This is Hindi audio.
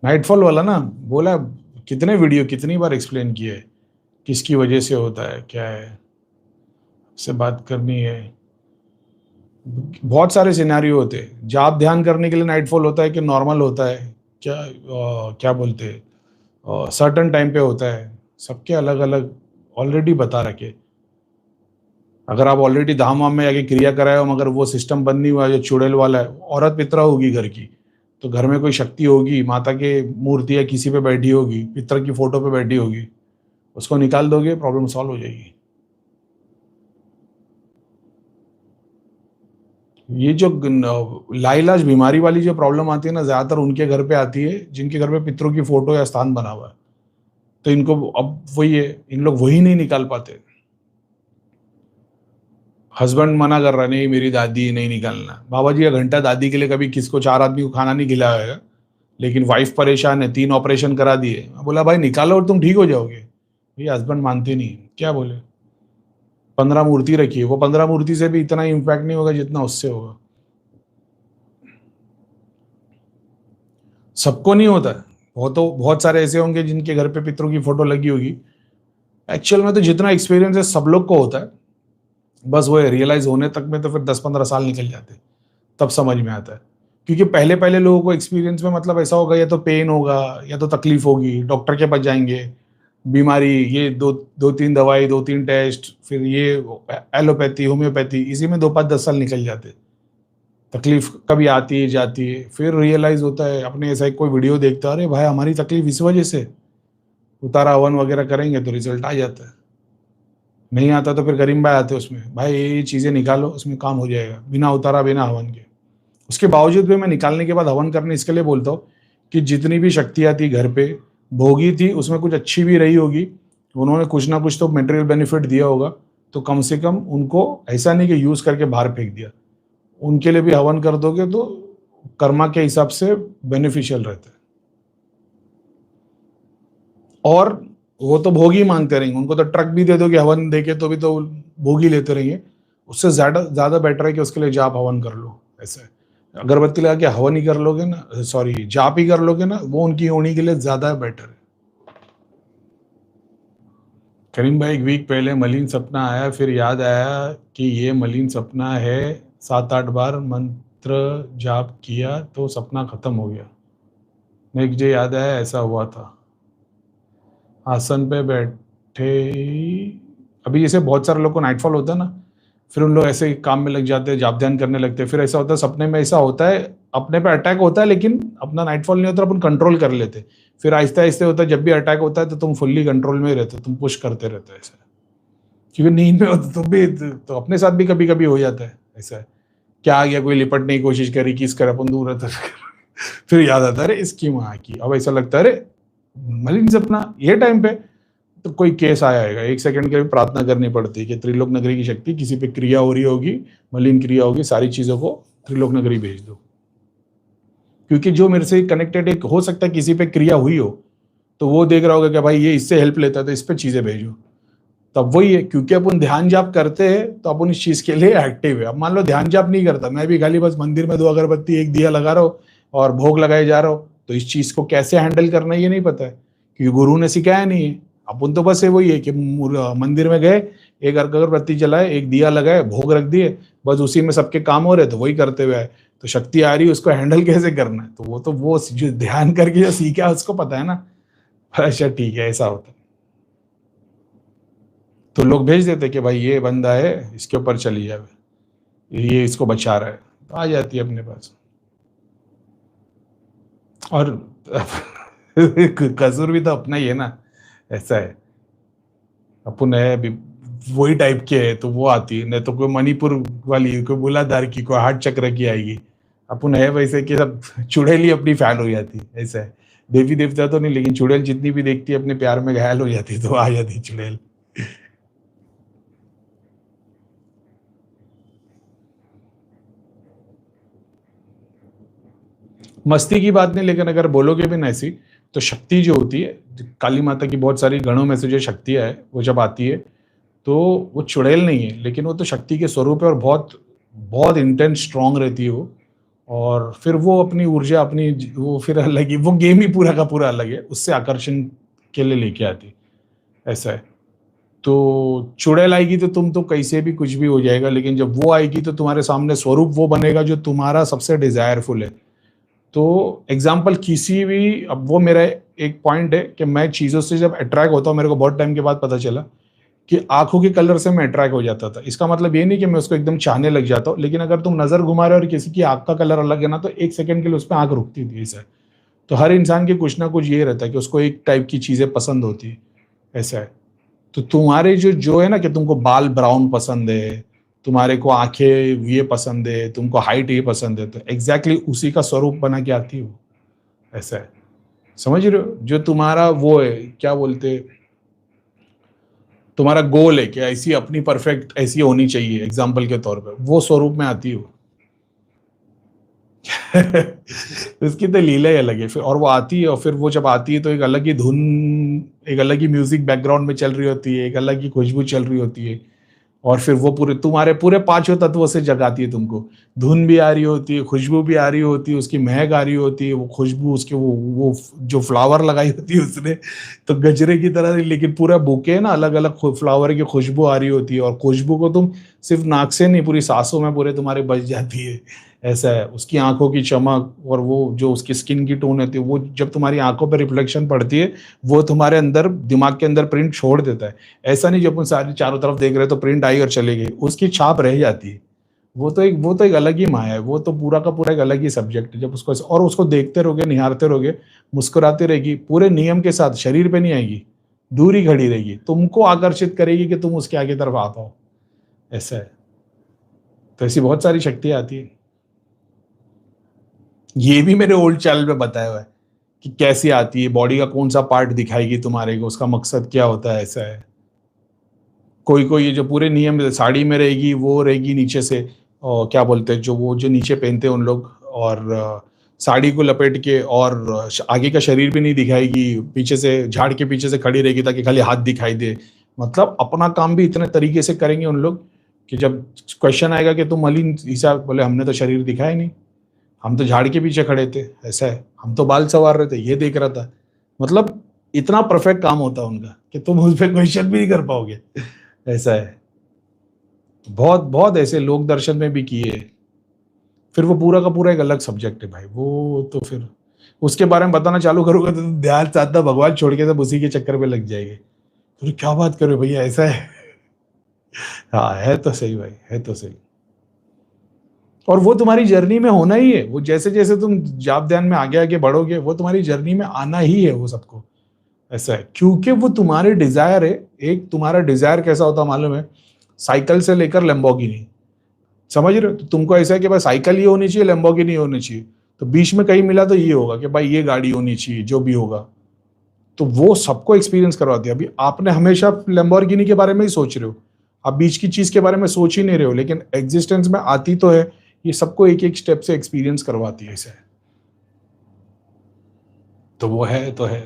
नाइटफॉल वाला ना, बोला कितने वीडियो कितनी बार एक्सप्लेन किए, किसकी वजह से होता है, क्या है, से बात करनी है। बहुत सारे सिनेरियो होते हैं। जाप ध्यान करने के लिए नाइटफॉल होता है कि नॉर्मल होता है, क्या क्या बोलते हैं, सर्टेन टाइम पे होता है, सबके अलग अलग ऑलरेडी बता रखे। अगर आप ऑलरेडी धाम वाम में जाके क्रिया कराए हो मगर वो सिस्टम बंद नहीं हुआ, जो चुड़ैल वाला है, औरत पितरा होगी घर की, तो घर में कोई शक्ति होगी, माता के मूर्ति या किसी पे बैठी होगी, पितर की फोटो पे बैठी होगी, उसको निकाल दोगे, प्रॉब्लम सॉल्व हो जाएगी। ये जो लाइलाज बीमारी वाली जो प्रॉब्लम आती है ना, ज्यादातर उनके घर पे आती है जिनके घर पे पितरों की फोटो या स्थान बना हुआ है। तो इनको अब वही है, इन लोग वही नहीं निकाल पाते। हस्बैंड मना कर रहा, नहीं मेरी दादी नहीं निकालना। बाबा जी का घंटा दादी के लिए कभी किसको 4 आदमी को खाना नहीं खिलाया, लेकिन वाइफ परेशान है, 3 ऑपरेशन करा दिए। मैं बोला भाई निकालो और तुम ठीक हो जाओगे। ये हस्बैंड मानते नहीं, क्या बोले। 15 मूर्ति रखी है, वो 15 मूर्ति से भी इतना इम्पैक्ट नहीं होगा जितना उससे होगा। सबको नहीं होता है, बहुत सारे ऐसे होंगे जिनके घर पे पितरों की फोटो लगी होगी। एक्चुअल में तो जितना एक्सपीरियंस है सब लोग को होता है, बस वो रियलाइज होने तक में तो फिर 10-15 साल निकल जाते हैं, तब समझ में आता है। क्योंकि पहले पहले लोगों को एक्सपीरियंस में मतलब ऐसा होगा, या तो पेन होगा या तो तकलीफ होगी, डॉक्टर के पास जाएंगे, बीमारी, ये दो दो तीन दवाई, 2-3 टेस्ट, फिर ये एलोपैथी होम्योपैथी, इसी में 5-10 साल निकल जाते। तकलीफ कभी आती है जाती है, फिर रियलाइज होता है। अपने ऐसा कोई वीडियो देखता है, अरे भाई हमारी तकलीफ इस वजह से, उतारा हवन वगैरह करेंगे तो रिजल्ट आ जाता है। नहीं आता तो फिर करीम भाई आते हैं उसमें, भाई ये चीज़ें निकालो, उसमें काम हो जाएगा बिना उतारा बिना हवन के। उसके बावजूद भी मैं निकालने के बाद हवन करने इसके लिए बोलता हूँ कि जितनी भी शक्तियाँ थी घर पे, भोगी थी, उसमें कुछ अच्छी भी रही होगी, उन्होंने कुछ ना कुछ तो मटेरियल बेनिफिट दिया होगा, तो कम से कम उनको ऐसा नहीं कि यूज़ करके बाहर फेंक दिया। उनके लिए भी हवन कर दोगे तो कर्मा के हिसाब से बेनिफिशियल रहता है। और वो तो भोग ही मांगते रहेंगे, उनको तो ट्रक भी दे दोगे हवन देके तो भी तो भोग ही लेते रहेंगे। उससे ज्यादा ज्यादा बेटर है कि उसके लिए जाप हवन कर लो। ऐसा है, अगरबत्ती लगा के हवन ही कर लोगे ना, सॉरी जाप ही कर लोगे ना, वो उनकी होनी के लिए ज्यादा बेटर है। करीम भाई, 1 वीक पहले मलिन सपना आया, फिर याद आया कि ये मलिन सपना है। 7-8 बार मंत्र जाप किया तो सपना खत्म हो गया। नेक्स्ट डे याद आया ऐसा हुआ था। आसन पे बैठे अभी जैसे बहुत सारे लोग को नाइटफॉल होता है ना, फिर उन लोग ऐसे काम में लग जाते हैं, जाप ध्यान करने लगते हैं, फिर ऐसा होता है सपने में ऐसा होता है, अपने पे अटैक होता है लेकिन अपना नाइटफॉल नहीं होता, अपन कंट्रोल कर लेते। फिर आहिस्ते आहिस्ते होता है, जब भी अटैक होता है तो तुम फुल्ली कंट्रोल में ही रहते हो, तुम पुश करते रहते हो ऐसा। क्योंकि नींद में हो तो तुम भी, तो अपने साथ भी कभी कभी हो जाता है ऐसा है। क्या आ गया, कोई लिपटने की कोशिश करी, किस कर, अपन दूर रहता है। फिर याद आता है अरे इसकी माँ की, अब ऐसा लगता है अरे मलिन सपना ये टाइम पे, तो कोई केस आया है। 1 सेकंड के लिए प्रार्थना करनी पड़ती है कि त्रिलोक नगरी की शक्ति, किसी पे क्रिया हो रही होगी, मलिन क्रिया होगी, सारी चीजों को त्रिलोक नगरी भेज दो। क्योंकि जो मेरे से कनेक्टेड एक हो सकता है किसी पे क्रिया हुई हो, तो वो देख रहा होगा कि भाई ये इससे हेल्प लेता है तो इस पे चीजें भेजो। तब वही है, क्योंकि अपन ध्यान जाप करते हैं तो अपन इस चीज के लिए एक्टिव है। अब मान लो ध्यान जाप नहीं करता, मैं भी खाली बस मंदिर में 2 अगरबत्ती 1 दिया लगा रहा हूँ और भोग लगाए जा रहा हूँ, तो इस चीज को कैसे हैंडल करना है ये नहीं पता है, क्योंकि गुरु ने सिखाया नहीं है। अपन तो बस ये वही है कि मंदिर में गए, 1 अगरबत्ती जलाए, 1 दिया लगाए, भोग रख दिए, बस उसी में सबके काम हो रहे, तो वही करते हुए आए। तो शक्ति आ रही है, उसको हैंडल कैसे करना है, तो वो जो ध्यान करके जो सीखा है उसको पता है ना। अच्छा ठीक है, ऐसा होता है। तो लोग भेज देते कि भाई ये बंदा है, इसके ऊपर चली जाए, ये इसको बचा रहा है, तो आ जाती है अपने पास। और कसूर भी तो अपना ही है ना, ऐसा है। अपन है वही टाइप के है तो वो आती है, नहीं तो कोई मणिपुर वाली, कोई मूलाधार की, कोई हार्ट चक्र की आएगी। अपन है वैसे कि सब चुड़ैल ही अपनी फैन हो जाती है, ऐसा है। देवी देवता तो नहीं, लेकिन चुड़ैल जितनी भी देखती है अपने प्यार में घायल हो जाती है, तो आ जाती है चुड़ैल। मस्ती की बात नहीं, लेकिन अगर बोलोगे भी ना ऐसी, तो शक्ति जो होती है, काली माता की बहुत सारी गणों में से जो शक्तियाँ है, वो जब आती है तो वो चुड़ैल नहीं है, लेकिन वो तो शक्ति के स्वरूप है, और बहुत बहुत इंटेंस स्ट्रांग रहती है वो। और फिर वो अपनी ऊर्जा अपनी वो फिर अलग ही वो गेम ही पूरा का पूरा अलग है, उससे आकर्षण के लिए लेके आती, ऐसा है। तो चुड़ैल आएगी तो तुम तो कैसे भी कुछ भी हो जाएगा, लेकिन जब वो आएगी तो तुम्हारे सामने स्वरूप वो बनेगा जो तुम्हारा सबसे डिज़ायरफुल है। तो एग्ज़ाम्पल किसी भी अब वो मेरा एक पॉइंट है कि मैं चीज़ों से जब अट्रैक्ट होता हूँ, मेरे को बहुत टाइम के बाद पता चला कि आँखों के कलर से मैं अट्रैक्ट हो जाता था। इसका मतलब ये नहीं कि मैं उसको एकदम चाहने लग जाता हूँ, लेकिन अगर तुम नज़र घुमा रहे हो और किसी की आँख का कलर अलग है ना, तो 1 सेकंड के लिए उसपे आँख रुकती थी, ऐसा है। तो हर इंसान के कुछ ना कुछ ये रहता है कि उसको एक टाइप की चीज़ें पसंद होती है, ऐसा है। तो तुम्हारे जो जो है ना कि तुमको बाल ब्राउन पसंद है, तुम्हारे को आँखें ये पसंद है, तुमको हाइट ये पसंद है, तो एग्ज़ैक्टली उसी का स्वरूप बना के आती है वो, ऐसा है। समझ रहे हो? जो तुम्हारा वो है, क्या बोलते हैं, तुम्हारा गोल है कि ऐसी अपनी परफेक्ट ऐसी होनी चाहिए एग्ज़ाम्पल के तौर पे, वो स्वरूप में आती है वो। उसकी तो लीला ही अलग है फिर, और वो आती है और फिर वो जब आती है तो एक अलग ही धुन, एक अलग ही म्यूज़िक बैकग्राउंड में चल रही होती है, एक अलग ही खुशबू चल रही होती है। और फिर वो पूरे तुम्हारे पूरे पाँचों तत्वों से जगाती है तुमको। धुन भी आ रही होती है, खुशबू भी आ रही होती है, उसकी महक आ रही होती है, वो खुशबू उसके वो जो फ्लावर लगाई होती है उसने, तो गजरे की तरह, लेकिन पूरा बुके ना अलग-अलग फ्लावर की खुशबू आ रही होती है, और खुशबू को तुम सिर्फ़ नाक से नहीं, पूरी साँसों में पूरे तुम्हारे बस जाती है, ऐसा है। उसकी आँखों की चमक और वो जो उसकी स्किन की टोन होती है, वो जब तुम्हारी आँखों पे रिफ्लेक्शन पड़ती है, वो तुम्हारे अंदर दिमाग के अंदर प्रिंट छोड़ देता है। ऐसा नहीं जो अपन सारी चारों तरफ देख रहे हैं तो प्रिंट आई और चली गई, उसकी छाप रह जाती है। वो तो एक अलग ही माया है, वो तो पूरा का पूरा एक अलग ही सब्जेक्ट है। जब उसको और उसको देखते रहोगे, निहारते रहोगे, मुस्कुराते रहेगी, पूरे नियम के साथ शरीर पे नहीं आएगी, दूर ही खड़ी रहेगी, तुमको आकर्षित करेगी कि तुम उसके आगे तरफ आ पाओ, ऐसा है। तो ऐसी बहुत सारी शक्तियाँ आती हैं। ये भी मेरे ओल्ड चैनल पे बताया हुआ है कि कैसे आती है, बॉडी का कौन-सा पार्ट दिखाएगी तुम्हारे को, उसका मकसद क्या होता है, ऐसा है। कोई-कोई ये जो पूरे नियम साड़ी में रहेगी, वो रहेगी नीचे से, क्या बोलते हैं, जो वो जो नीचे पहनते हैं उन लोग, और साड़ी को लपेट के, और आगे का शरीर भी नहीं दिखाएगी, पीछे से झाड़ के पीछे से खड़ी रहेगी ताकि खाली हाथ दिखाई दे। मतलब अपना काम भी इतने तरीके से करेंगे उन लोग कि जब क्वेश्चन आएगा कि तुम मलिन ईसा, बोले हमने तो शरीर दिखाया नहीं, हम तो झाड़ के पीछे खड़े थे, ऐसा है, हम तो बाल संवार रहे थे, ये देख रहा था। मतलब इतना परफेक्ट काम होता है उनका कि तुम उस पे क्वेश्चन भी नहीं कर पाओगे, ऐसा है। बहुत बहुत ऐसे लोक दर्शन में भी किए। फिर वो पूरा का पूरा एक अलग सब्जेक्ट है भाई, वो तो फिर उसके बारे में बताना चालू करोगे तो तुम ध्यान साधना भगवान छोड़ के सब उसी के चक्कर में लग जाएंगे। तो क्या बात कर रहे हो भैया, ऐसा है? हाँ, है तो सही भाई, है तो सही। और वो तुम्हारी जर्नी में होना ही है, वो जैसे-जैसे तुम जाप ध्यान में आगे-आगे बढ़ोगे, वो तुम्हारी जर्नी में आना ही है वो सबको, ऐसा है। क्योंकि वो तुम्हारे डिज़ायर है, एक तुम्हारा डिज़ायर कैसा होता है मालूम है? साइकिल से लेकर लैम्बोर्गिनी, समझ रहे हो? तो तुमको ऐसा है कि भाई साइकिल ये होनी चाहिए, लैम्बोर्गिनी ये होनी चाहिए। तो बीच में कहीं मिला तो ये होगा कि भाई ये गाड़ी होनी चाहिए, जो भी होगा। तो वो सबको एक्सपीरियंस करवाती है। अभी आपने हमेशा लैम्बोर्गिनी के बारे में ही सोच रहे हो। आप बीच की चीज़ के बारे में सोच ही नहीं रहे हो, लेकिन एक्जिस्टेंस में आती तो है। ये सबको एक-एक स्टेप से एक्सपीरियंस करवाती है इसे। तो वो है तो है।